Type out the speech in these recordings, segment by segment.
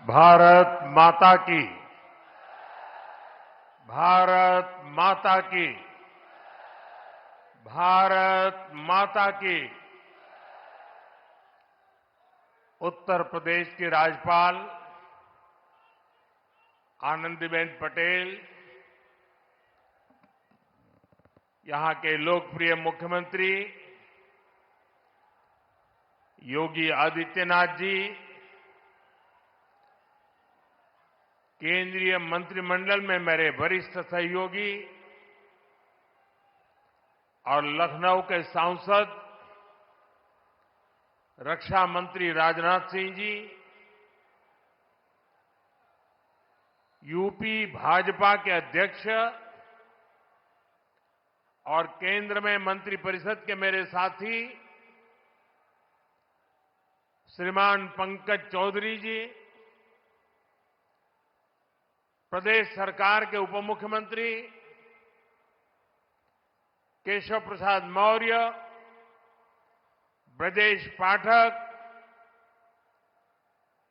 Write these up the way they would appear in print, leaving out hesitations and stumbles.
भारत माता की। भारत माता की। भारत माता की। उत्तर प्रदेश की राज्यपाल आनंदीबेन पटेल, यहां के लोकप्रिय मुख्यमंत्री योगी आदित्यनाथ जी, केंद्रीय मंत्रिमंडल में मेरे वरिष्ठ सहयोगी और लखनऊ के सांसद रक्षा मंत्री राजनाथ सिंह जी, यूपी भाजपा के अध्यक्ष और केंद्र में मंत्रिपरिषद के मेरे साथी श्रीमान पंकज चौधरी जी, प्रदेश सरकार के उप मुख्यमंत्री केशव प्रसाद मौर्य, ब्रजेश पाठक,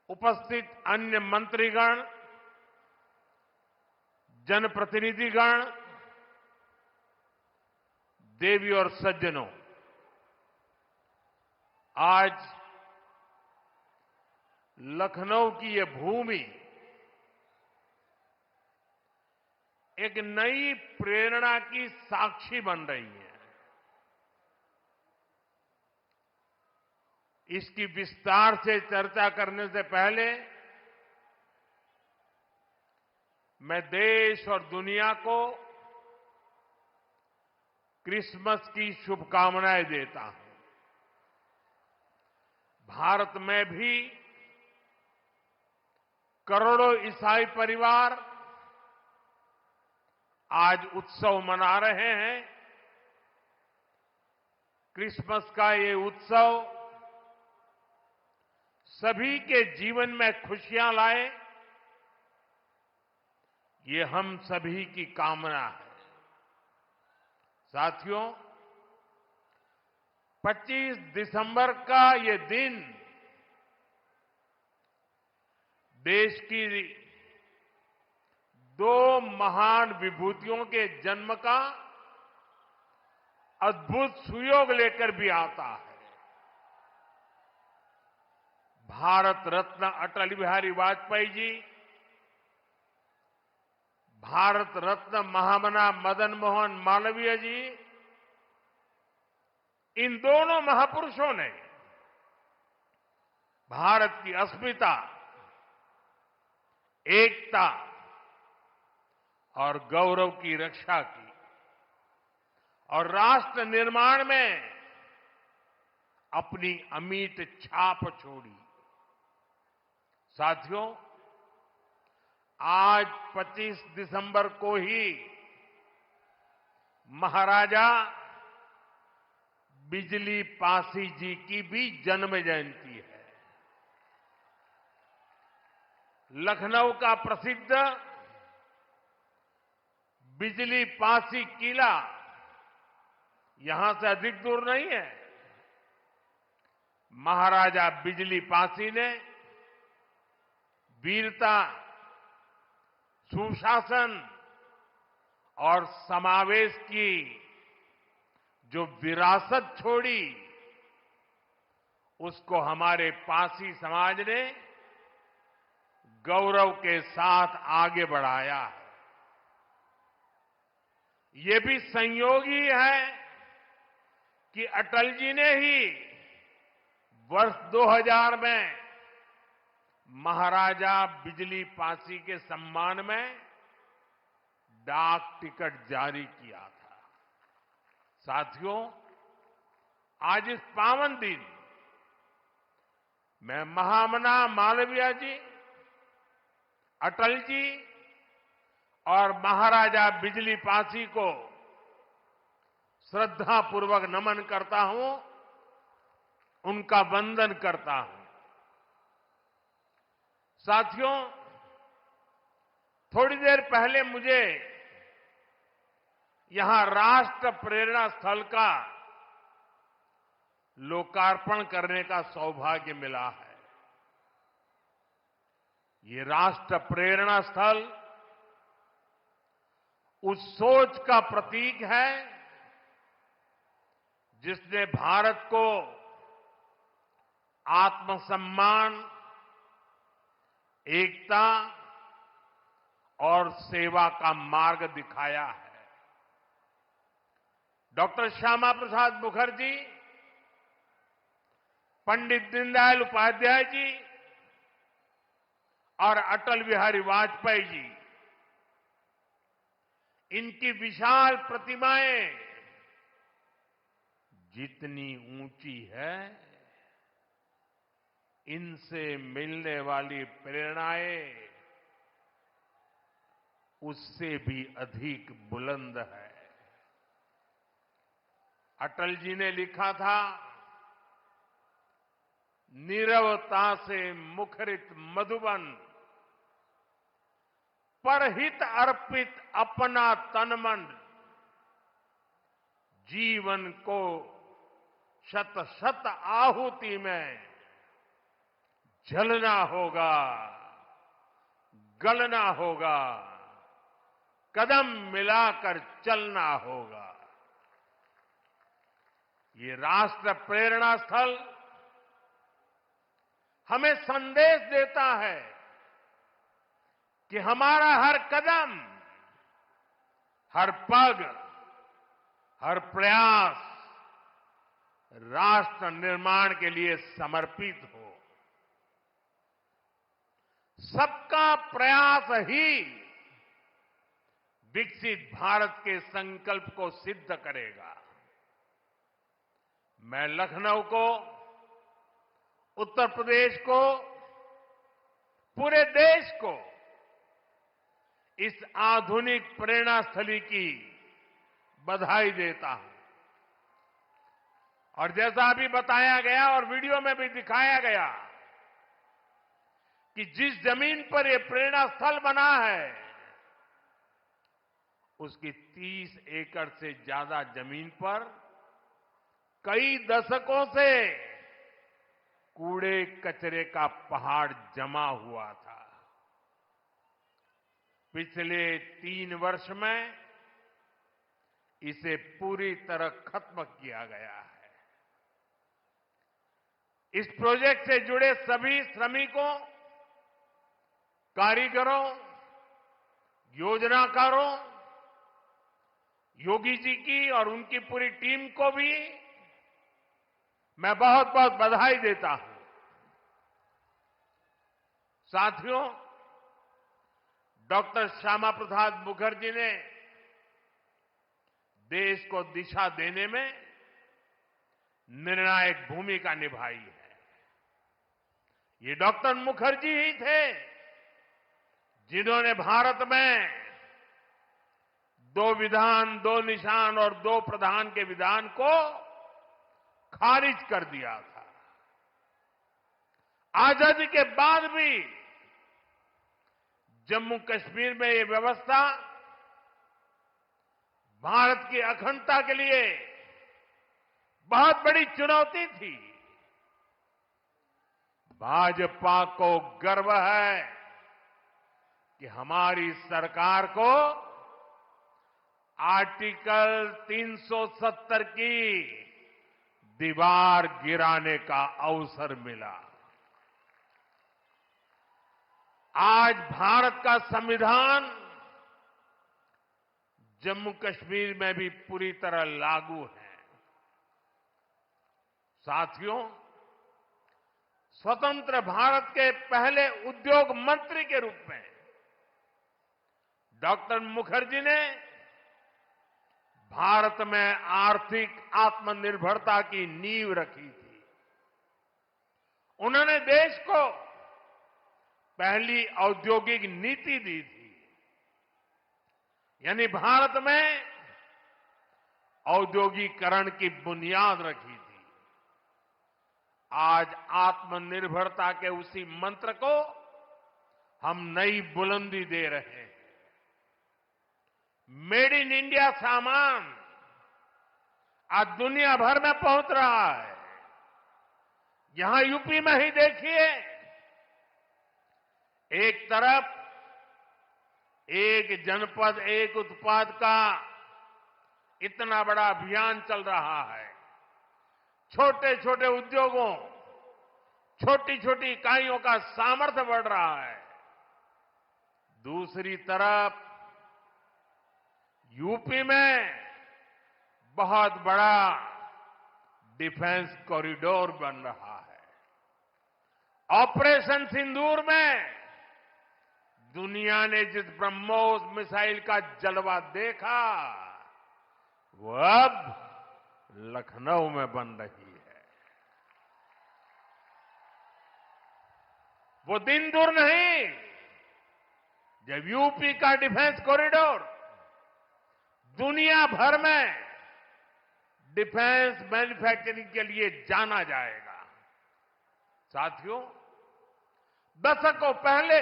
उपस्थित अन्य मंत्रीगण, जनप्रतिनिधिगण, देवी और सज्जनों, आज लखनऊ की ये भूमि एक नई प्रेरणा की साक्षी बन रही है। इसकी विस्तार से चर्चा करने से पहले मैं देश और दुनिया को क्रिसमस की शुभकामनाएं देता हूं। भारत में भी करोड़ों ईसाई परिवार आज उत्सव मना रहे हैं। क्रिसमस का ये उत्सव सभी के जीवन में खुशियां लाए, ये हम सभी की कामना है। साथियों, 25 दिसंबर का ये दिन देश की दो महान विभूतियों के जन्म का अद्भुत सुयोग लेकर भी आता है। भारत रत्न अटल बिहारी वाजपेयी जी, भारत रत्न महामना मदन मोहन मालवीय जी, इन दोनों महापुरुषों ने भारत की अस्मिता, एकता और गौरव की रक्षा की और राष्ट्र निर्माण में अपनी अमिट छाप छोड़ी। साथियों, आज 25 दिसंबर को ही महाराजा बिजली पासी जी की भी जन्म जयंती है। लखनऊ का प्रसिद्ध बिजली पासी किला यहां से अधिक दूर नहीं है। महाराजा बिजली पासी ने वीरता, सुशासन और समावेश की जो विरासत छोड़ी, उसको हमारे पासी समाज ने गौरव के साथ आगे बढ़ाया है। ये भी संयोग ही है कि अटल जी ने ही वर्ष 2000 में महाराजा बिजली पासी के सम्मान में डाक टिकट जारी किया था। साथियों, आज इस पावन दिन मैं महामना मालवीय जी, अटल जी और महाराजा बिजली पासी को श्रद्धापूर्वक नमन करता हूं, उनका वंदन करता हूं। साथियों, थोड़ी देर पहले मुझे यहां राष्ट्र प्रेरणा स्थल का लोकार्पण करने का सौभाग्य मिला है। ये राष्ट्र प्रेरणा स्थल उस सोच का प्रतीक है जिसने भारत को आत्मसम्मान, एकता और सेवा का मार्ग दिखाया है। डॉक्टर श्यामा प्रसाद मुखर्जी, पंडित दीनदयाल उपाध्याय जी और अटल बिहारी वाजपेयी जी, इनकी विशाल प्रतिमाएं जितनी ऊंची है, इनसे मिलने वाली प्रेरणाएं उससे भी अधिक बुलंद है। अटल जी ने लिखा था, नीरवता से मुखरित मधुबन, परहित अर्पित अपना तन मन, जीवन को शत शत आहुति में जलना होगा, गलना होगा, कदम मिलाकर चलना होगा। ये राष्ट्र प्रेरणा स्थल हमें संदेश देता है कि हमारा हर कदम, हर पग, हर प्रयास राष्ट्र निर्माण के लिए समर्पित हो। सबका प्रयास ही विकसित भारत के संकल्प को सिद्ध करेगा। मैं लखनऊ को, उत्तर प्रदेश को, पूरे देश को इस आधुनिक प्रेरणा स्थली की बधाई देता हूं। और जैसा अभी बताया गया और वीडियो में भी दिखाया गया कि जिस जमीन पर यह प्रेरणा स्थल बना है, उसकी 30 एकड़ से ज्यादा जमीन पर कई दशकों से कूड़े कचरे का पहाड़ जमा हुआ था। पिछले 3 वर्ष में इसे पूरी तरह खत्म किया गया है। इस प्रोजेक्ट से जुड़े सभी श्रमिकों, कारीगरों, योजनाकारों, योगी जी की और उनकी पूरी टीम को भी मैं बहुत बहुत बधाई देता हूं। साथियों, डॉक्टर श्यामा प्रसाद मुखर्जी ने देश को दिशा देने में निर्णायक भूमिका निभाई है। ये डॉक्टर मुखर्जी ही थे जिन्होंने भारत में 2 विधान, 2 निशान और 2 प्रधान के विधान को खारिज कर दिया था। आजादी के बाद भी जम्मू कश्मीर में ये व्यवस्था भारत की अखंडता के लिए बहुत बड़ी चुनौती थी। भाजपा को गर्व है कि हमारी सरकार को आर्टिकल 370 की दीवार गिराने का अवसर मिला। आज भारत का संविधान जम्मू कश्मीर में भी पूरी तरह लागू है। साथियों, स्वतंत्र भारत के पहले उद्योग मंत्री के रूप में डॉक्टर मुखर्जी ने भारत में आर्थिक आत्मनिर्भरता की नींव रखी थी। उन्होंने देश को पहली औद्योगिक नीति दी थी, यानी भारत में औद्योगिकरण की बुनियाद रखी थी। आज आत्मनिर्भरता के उसी मंत्र को हम नई बुलंदी दे रहे हैं। मेड इन इंडिया सामान आज दुनिया भर में पहुंच रहा है। यहां यूपी में ही देखिए, एक तरफ एक जनपद एक उत्पाद का इतना बड़ा अभियान चल रहा है। छोटे छोटे उद्योगों, छोटी छोटी इकाइयों का सामर्थ्य बढ़ रहा है। दूसरी तरफ यूपी में बहुत बड़ा डिफेंस कॉरिडोर बन रहा है। ऑपरेशन सिंदूर में दुनिया ने जिस ब्रह्मोस मिसाइल का जलवा देखा, वो अब लखनऊ में बन रही है। वो दिन दूर नहीं जब यूपी का डिफेंस कॉरिडोर दुनिया भर में डिफेंस मैन्युफैक्चरिंग के लिए जाना जाएगा। साथियों, दशकों पहले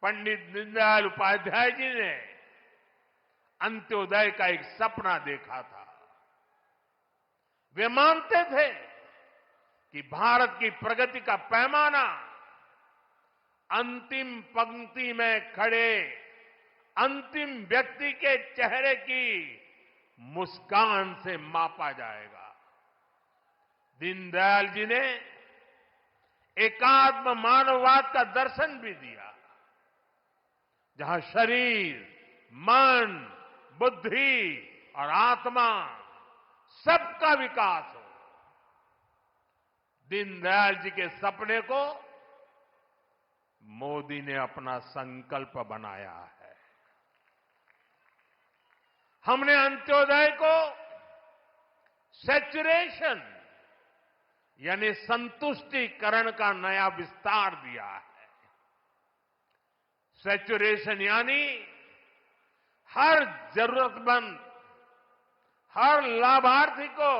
पंडित दीनदयाल उपाध्याय जी ने अंत्योदय का एक सपना देखा था। वे मानते थे कि भारत की प्रगति का पैमाना अंतिम पंक्ति में खड़े अंतिम व्यक्ति के चेहरे की मुस्कान से मापा जाएगा। दीनदयाल जी ने एकात्म मानववाद का दर्शन भी दिया, जहां शरीर, मन, बुद्धि और आत्मा सबका विकास हो। दीनदयाल जी के सपने को मोदी ने अपना संकल्प बनाया है। हमने अंत्योदय को सैचुरेशन यानी संतुष्टिकरण का नया विस्तार दिया है। सैचुरेशन यानी हर जरूरतमंद, हर लाभार्थी को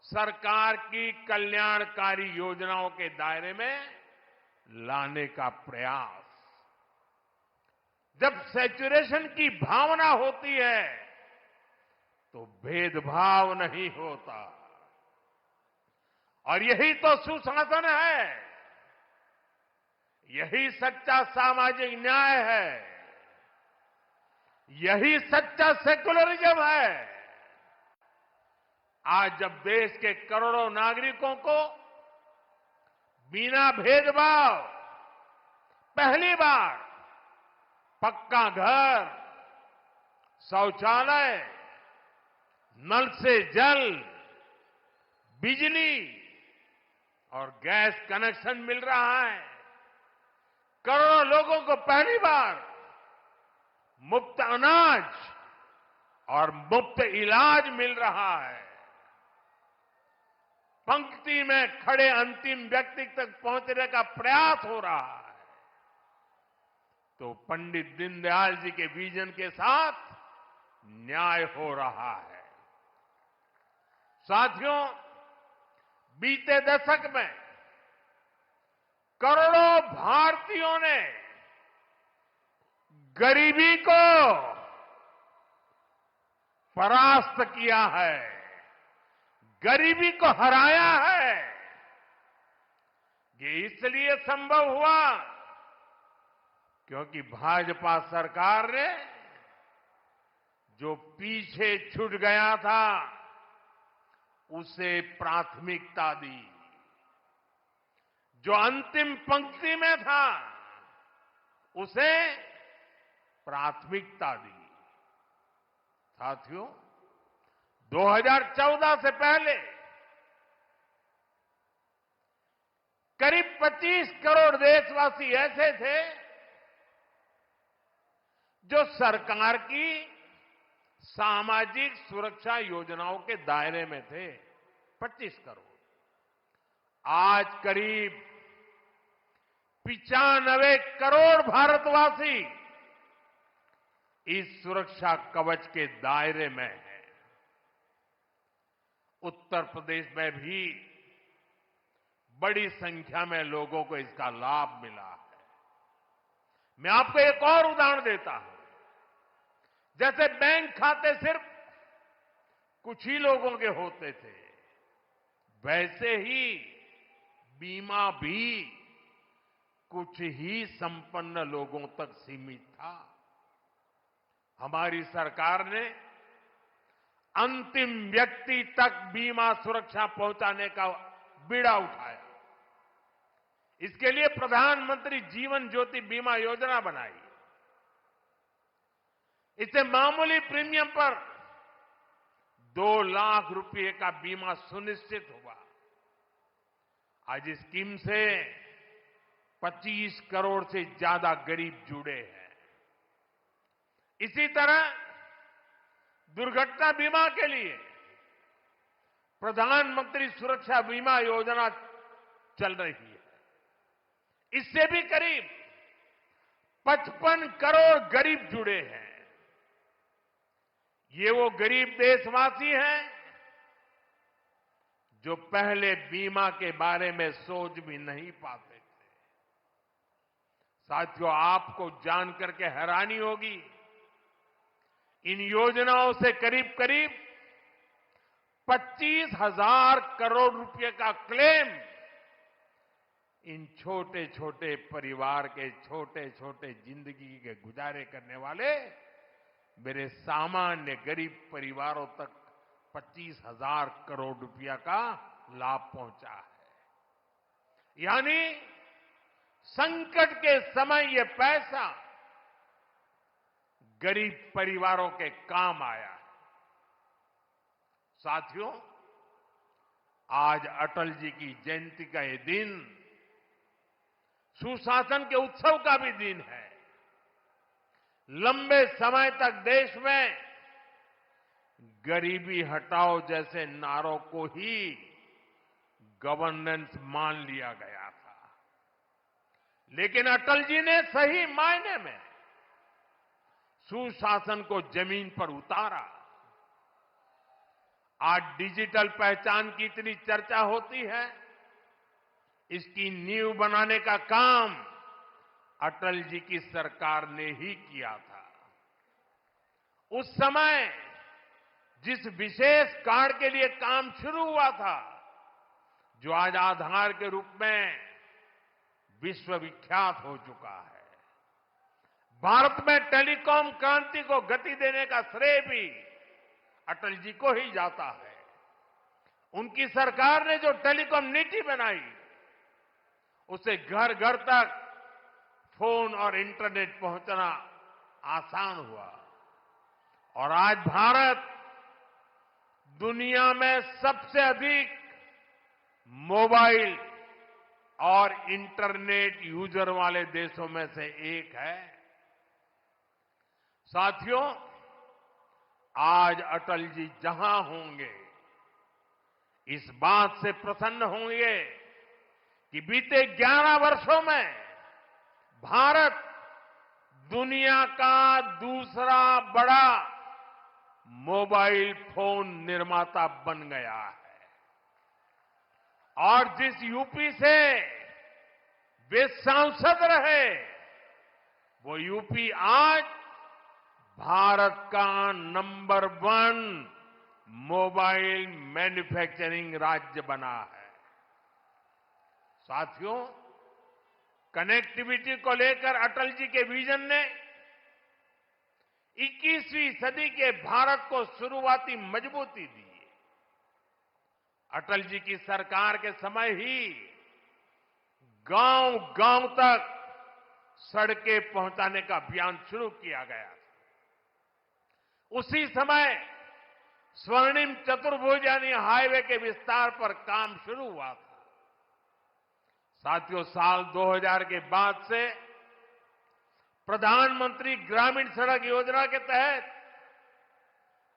सरकार की कल्याणकारी योजनाओं के दायरे में लाने का प्रयास। जब सैचुरेशन की भावना होती है तो भेदभाव नहीं होता, और यही तो सुशासन है, यही सच्चा सामाजिक न्याय है, यही सच्चा सेकुलरिज्म है। आज जब देश के करोड़ों नागरिकों को बिना भेदभाव पहली बार पक्का घर, शौचालय, नल से जल, बिजली और गैस कनेक्शन मिल रहा है, करोड़ों लोगों को पहली बार मुफ्त अनाज और मुफ्त इलाज मिल रहा है, पंक्ति में खड़े अंतिम व्यक्ति तक पहुंचने का प्रयास हो रहा है, तो पंडित दीनदयाल जी के विजन के साथ न्याय हो रहा है। साथियों, बीते दशक में करोड़ों भारतीयों ने गरीबी को परास्त किया है, गरीबी को हराया है। ये इसलिए संभव हुआ क्योंकि भाजपा सरकार ने जो पीछे छूट गया था उसे प्राथमिकता दी, जो अंतिम पंक्ति में था उसे प्राथमिकता दी। साथियों, 2014 से पहले करीब 25 करोड़ देशवासी ऐसे थे जो सरकार की सामाजिक सुरक्षा योजनाओं के दायरे में थे। 25 करोड़। आज करीब 95 करोड़ भारतवासी इस सुरक्षा कवच के दायरे में हैं। उत्तर प्रदेश में भी बड़ी संख्या में लोगों को इसका लाभ मिला है। मैं आपको एक और उदाहरण देता हूं। जैसे बैंक खाते सिर्फ कुछ ही लोगों के होते थे, वैसे ही बीमा भी कुछ ही संपन्न लोगों तक सीमित था। हमारी सरकार ने अंतिम व्यक्ति तक बीमा सुरक्षा पहुंचाने का बीड़ा उठाया। इसके लिए प्रधानमंत्री जीवन ज्योति बीमा योजना बनाई। इससे मामूली प्रीमियम पर 2 लाख रुपए का बीमा सुनिश्चित हुआ। आज इस स्कीम से 25 करोड़ से ज्यादा गरीब जुड़े हैं। इसी तरह दुर्घटना बीमा के लिए प्रधानमंत्री सुरक्षा बीमा योजना चल रही है। इससे भी करीब 55 करोड़ गरीब जुड़े हैं। ये वो गरीब देशवासी हैं जो पहले बीमा के बारे में सोच भी नहीं पाते थे। साथियों, आपको जानकर के हैरानी होगी, इन योजनाओं से करीब करीब 25,000 करोड़ रुपए का क्लेम इन छोटे छोटे परिवार के छोटे छोटे जिंदगी के गुजारे करने वाले मेरे सामान्य गरीब परिवारों तक 25,000 करोड़ रुपया का लाभ पहुंचा है। यानी संकट के समय ये पैसा गरीब परिवारों के काम आया है। साथियों, आज अटल जी की जयंती का ये दिन सुशासन के उत्सव का भी दिन है। लंबे समय तक देश में गरीबी हटाओ जैसे नारों को ही गवर्नेंस मान लिया गया था, लेकिन अटल जी ने सही मायने में सुशासन को जमीन पर उतारा। आज डिजिटल पहचान की इतनी चर्चा होती है, इसकी नींव बनाने का काम अटल जी की सरकार ने ही किया था। उस समय जिस विशेष कार्ड के लिए काम शुरू हुआ था, जो आज आधार के रूप में विश्वविख्यात हो चुका है, भारत में टेलीकॉम क्रांति को गति देने का श्रेय भी अटल जी को ही जाता है। उनकी सरकार ने जो टेलीकॉम नीति बनाई, उससे घर घर तक फोन और इंटरनेट पहुंचना आसान हुआ और आज भारत दुनिया में सबसे अधिक मोबाइल और इंटरनेट यूजर वाले देशों में से एक है। साथियों, आज अटल जी जहां होंगे, इस बात से प्रसन्न होंगे कि बीते 11 वर्षों में भारत दुनिया का दूसरा बड़ा मोबाइल फोन निर्माता बन गया है और जिस यूपी से वे सांसद रहे, वो यूपी आज भारत का नंबर 1 मोबाइल मैन्युफैक्चरिंग राज्य बना है। साथियों, कनेक्टिविटी को लेकर अटल जी के विजन ने 21वीं सदी के भारत को शुरुआती मजबूती दी। अटल जी की सरकार के समय ही गांव गांव तक सड़कें पहुंचाने का अभियान शुरू किया गया था। उसी समय स्वर्णिम चतुर्भुज यानी हाईवे के विस्तार पर काम शुरू हुआ था। साथियों, साल 2000 के बाद से प्रधानमंत्री ग्रामीण सड़क योजना के तहत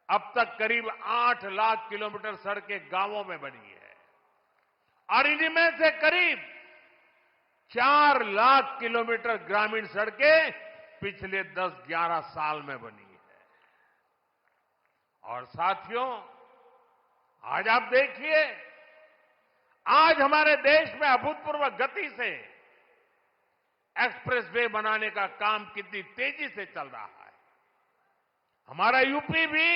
अब तक करीब 8 लाख किलोमीटर सड़कें गांवों में बनी है और इनमें से करीब 4 लाख किलोमीटर ग्रामीण सड़कें पिछले 10-11 साल में बनी है। और साथियों, आज आप देखिए, आज हमारे देश में अभूतपूर्व गति से एक्सप्रेसवे बनाने का काम कितनी तेजी से चल रहा है। हमारा यूपी भी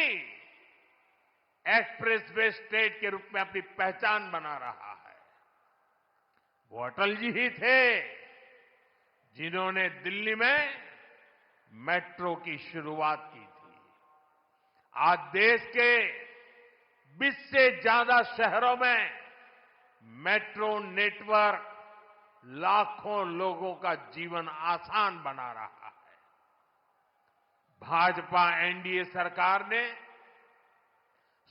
एक्सप्रेसवे स्टेट के रूप में अपनी पहचान बना रहा है। वो अटल जी ही थे जिन्होंने दिल्ली में मेट्रो की शुरुआत की थी। आज देश के 20 से ज्यादा शहरों में मेट्रो नेटवर्क लाखों लोगों का जीवन आसान बना रहा है। भाजपा एनडीए सरकार ने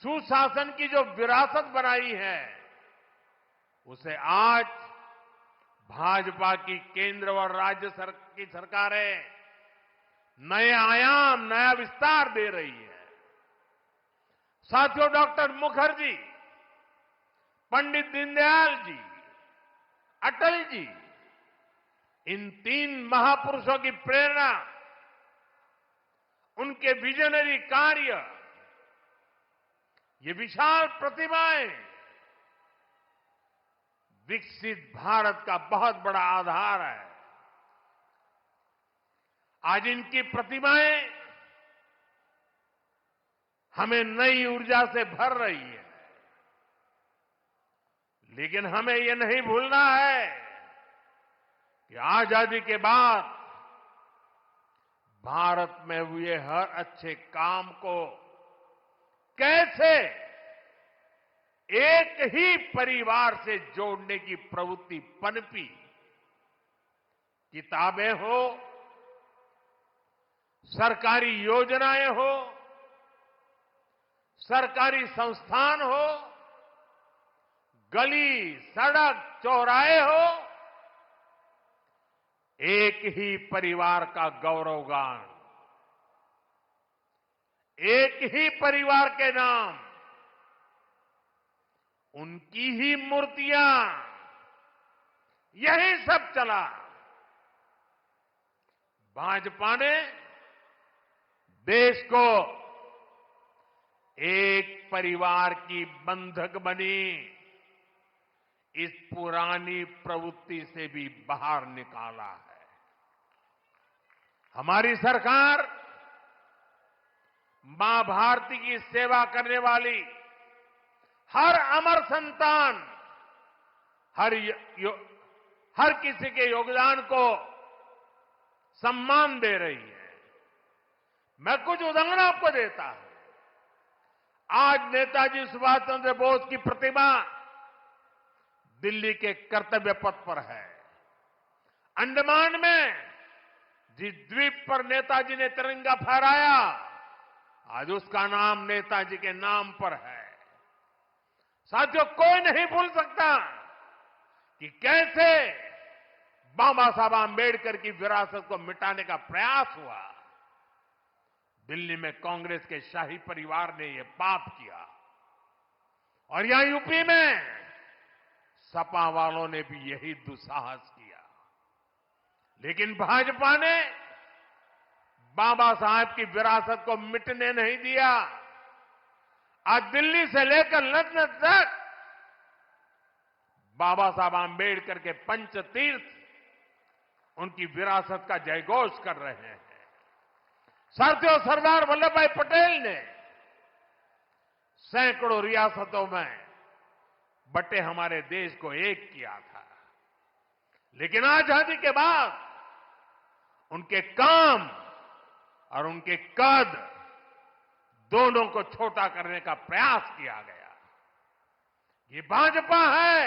सुशासन की जो विरासत बनाई है, उसे आज भाजपा की केंद्र और राज्य की सरकारें नए आयाम, नया विस्तार दे रही है। साथियों, डॉक्टर मुखर्जी, पंडित दीनदयाल जी, अटल जी, इन 3 महापुरुषों की प्रेरणा, उनके विजनरी कार्य, ये विशाल प्रतिभाएं विकसित भारत का बहुत बड़ा आधार है। आज इनकी प्रतिभाएं हमें नई ऊर्जा से भर रही है। लेकिन हमें यह नहीं भूलना है कि आजादी के बाद भारत में हुए हर अच्छे काम को कैसे एक ही परिवार से जोड़ने की प्रवृत्ति पनपी। किताबें हो, सरकारी योजनाएं हो, सरकारी संस्थान हो, गली, सड़क, चौराहे हो, एक ही परिवार का गौरवगान, एक ही परिवार के नाम, उनकी ही मूर्तियां, यही सब चला। भाजपा ने देश को एक परिवार की बंधक बनी इस पुरानी प्रवृत्ति से भी बाहर निकाला है। हमारी सरकार मां भारती की सेवा करने वाली हर अमर संतान, हर किसी के योगदान को सम्मान दे रही है। मैं कुछ उदाहरण आपको देता हूं। आज नेताजी सुभाष चंद्र बोस की प्रतिमा दिल्ली के कर्तव्य पथ पर है। अंडमान में जिस द्वीप पर नेताजी ने तिरंगा फहराया, आज उसका नाम नेताजी के नाम पर है। साथियों, कोई नहीं भूल सकता कि कैसे बाबा साहब आंबेडकर की विरासत को मिटाने का प्रयास हुआ। दिल्ली में कांग्रेस के शाही परिवार ने यह पाप किया और यहां यूपी में सपा वालों ने भी यही दुस्साहस किया। लेकिन भाजपा ने बाबा साहब की विरासत को मिटने नहीं दिया। आज दिल्ली से लेकर लंदन तक बाबा साहब आंबेडकर के पंचतीर्थ उनकी विरासत का जयघोष कर रहे हैं। साथियों, सरदार वल्लभ भाई पटेल ने सैकड़ों रियासतों में बटे हमारे देश को एक किया था। लेकिन आजादी के बाद उनके काम और उनके कद दोनों को छोटा करने का प्रयास किया गया। ये भाजपा है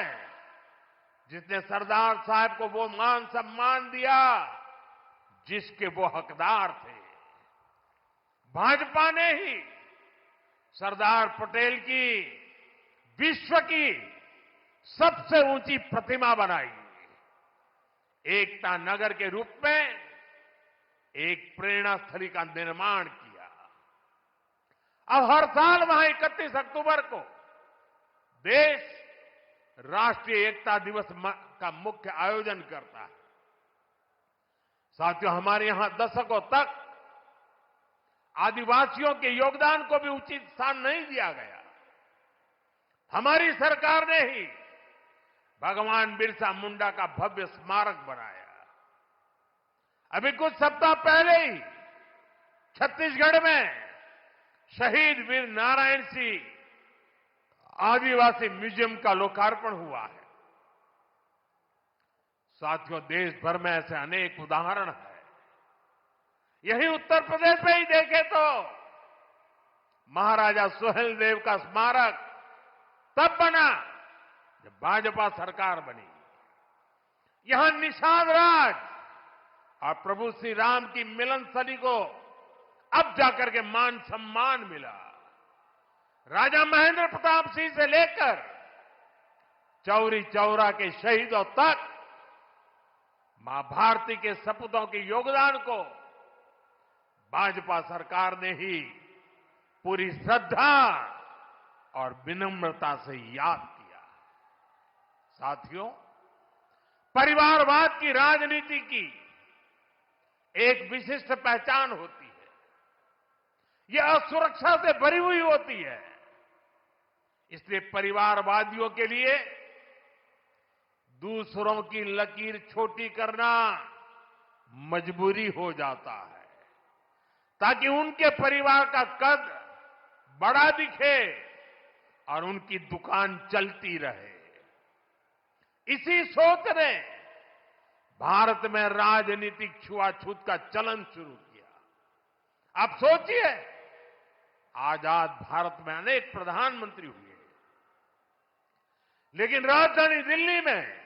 जिसने सरदार साहब को वो मान सम्मान दिया जिसके वो हकदार थे। भाजपा ने ही सरदार पटेल की विश्व की सबसे ऊंची प्रतिमा बनाई, एकता नगर के रूप में एक प्रेरणा स्थली का निर्माण किया। अब हर साल वहां 31 अक्टूबर को देश राष्ट्रीय एकता दिवस का मुख्य आयोजन करता है। साथियों, हमारे यहां दशकों तक आदिवासियों के योगदान को भी उचित स्थान नहीं दिया गया। हमारी सरकार ने ही भगवान बिरसा मुंडा का भव्य स्मारक बनाया। अभी कुछ सप्ताह पहले ही छत्तीसगढ़ में शहीद वीर नारायण सिंह आदिवासी म्यूजियम का लोकार्पण हुआ है। साथियों, देश भर में ऐसे अनेक उदाहरण हैं। यही उत्तर प्रदेश में ही देखें तो महाराजा सुहेलदेव का स्मारक तब बना जब भाजपा सरकार बनी। यहां निषाद राज और प्रभु श्री राम की मिलन स्थली को अब जाकर के मान सम्मान मिला। राजा महेंद्र प्रताप सिंह से लेकर चौरी चौरा के शहीदों तक मां भारती के सपूतों के योगदान को भाजपा सरकार ने ही पूरी श्रद्धा और विनम्रता से याद किया। साथियों, परिवारवाद की राजनीति की एक विशिष्ट पहचान होती है। यह असुरक्षा से भरी हुई होती है। इसलिए परिवारवादियों के लिए दूसरों की लकीर छोटी करना मजबूरी हो जाता है, ताकि उनके परिवार का कद बड़ा दिखे और उनकी दुकान चलती रहे। इसी सोच ने भारत में राजनीतिक छुआछूत का चलन शुरू किया। आप सोचिए, आजाद भारत में अनेक प्रधानमंत्री हुए, लेकिन राजधानी दिल्ली में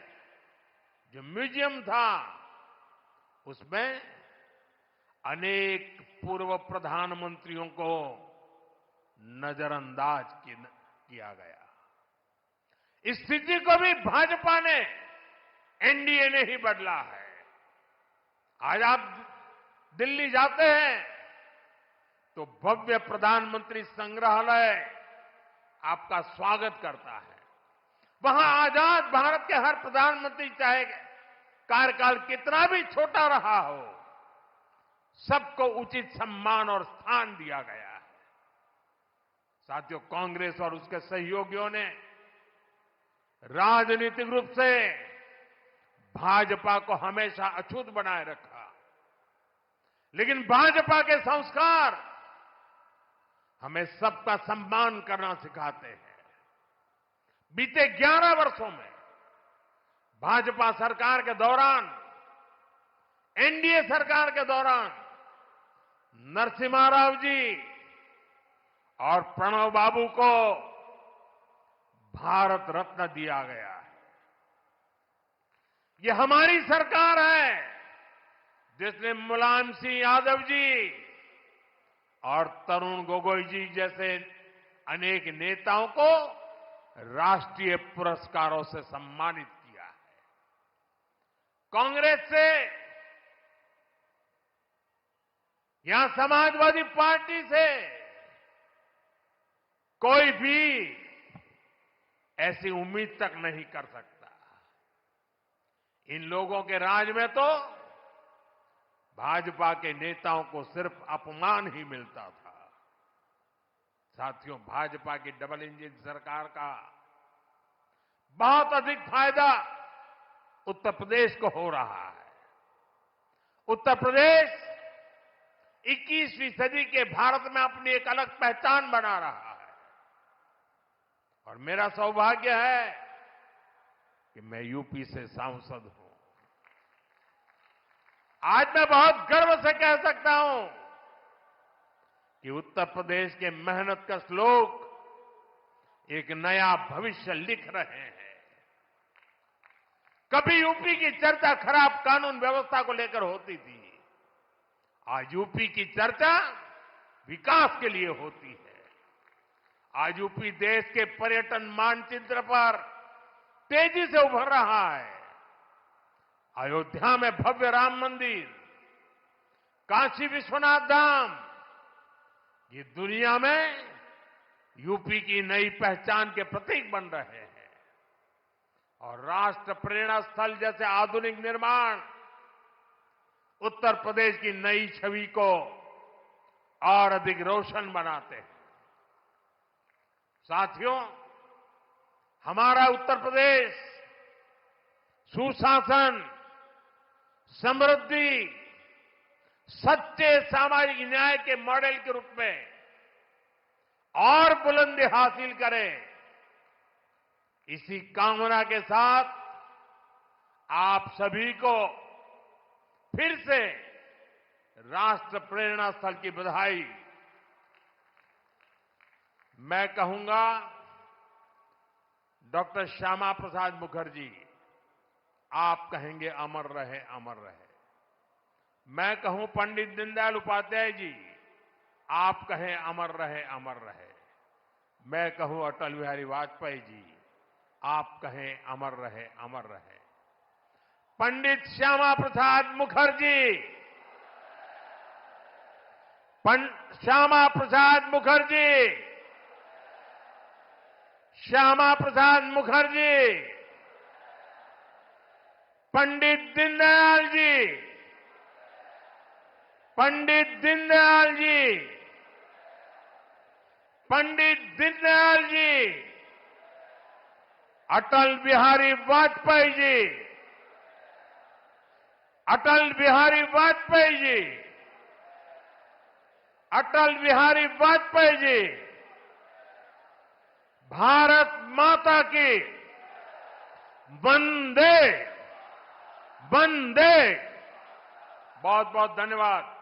जो म्यूजियम था उसमें अनेक पूर्व प्रधानमंत्रियों को नजरअंदाज किया गया। इस स्थिति को भी भाजपा ने, एनडीए ने ही बदला है। आज आप दिल्ली जाते हैं तो भव्य प्रधानमंत्री संग्रहालय आपका स्वागत करता है। वहां आजाद भारत के हर प्रधानमंत्री, चाहे कार्यकाल कितना भी छोटा रहा हो, सबको उचित सम्मान और स्थान दिया गया है। साथियों, कांग्रेस और उसके सहयोगियों ने राजनीतिक रूप से भाजपा को हमेशा अछूत बनाए रखा, लेकिन भाजपा के संस्कार हमें सबका सम्मान करना सिखाते हैं। बीते 11 वर्षों में भाजपा सरकार के दौरान, एनडीए सरकार के दौरान नरसिम्हा राव जी और प्रणब बाबू को भारत रत्न दिया गया है। यह हमारी सरकार है जिसने मुलायम सिंह यादव जी और तरुण गोगोई जी जैसे अनेक नेताओं को राष्ट्रीय पुरस्कारों से सम्मानित किया है। कांग्रेस से, यहां समाजवादी पार्टी से कोई भी ऐसी उम्मीद तक नहीं कर सकता। इन लोगों के राज में तो भाजपा के नेताओं को सिर्फ अपमान ही मिलता था। साथियों, भाजपा की डबल इंजन सरकार का बहुत अधिक फायदा उत्तर प्रदेश को हो रहा है। उत्तर प्रदेश 21वीं सदी के भारत में अपनी एक अलग पहचान बना रहा है और मेरा सौभाग्य है कि मैं यूपी से सांसद हूं। आज मैं बहुत गर्व से कह सकता हूं कि उत्तर प्रदेश के मेहनतकश लोग एक नया भविष्य लिख रहे हैं। कभी यूपी की चर्चा खराब कानून व्यवस्था को लेकर होती थी, आज यूपी की चर्चा विकास के लिए होती है। आज यूपी देश के पर्यटन मानचित्र पर तेजी से उभर रहा है। अयोध्या में भव्य राम मंदिर, काशी विश्वनाथ धाम, ये दुनिया में यूपी की नई पहचान के प्रतीक बन रहे हैं और राष्ट्र प्रेरणा स्थल जैसे आधुनिक निर्माण उत्तर प्रदेश की नई छवि को और अधिक रोशन बनाते हैं। साथियों, हमारा उत्तर प्रदेश सुशासन, समृद्धि, सच्चे सामाजिक न्याय के मॉडल के रूप में और बुलंदी हासिल करे, इसी कामना के साथ आप सभी को फिर से राष्ट्र प्रेरणा स्थल की बधाई। मैं कहूंगा डॉक्टर श्यामा प्रसाद मुखर्जी, आप कहेंगे अमर रहे अमर रहे। मैं कहूं पंडित दीनदयाल उपाध्याय जी, आप कहें अमर रहे अमर रहे। मैं कहूं अटल बिहारी वाजपेयी जी, आप कहें अमर रहे अमर रहे। पंडित श्यामा प्रसाद मुखर्जी, श्यामा प्रसाद मुखर्जी, श्यामा प्रसाद मुखर्जी, पंडित दीनदयाल जी, पंडित दीनदयाल जी, पंडित दीनदयाल जी, अटल बिहारी वाजपेयी जी, अटल बिहारी वाजपेयी जी, अटल बिहारी वाजपेयी जी, भारत माता की वंदे वंदे। बहुत बहुत धन्यवाद।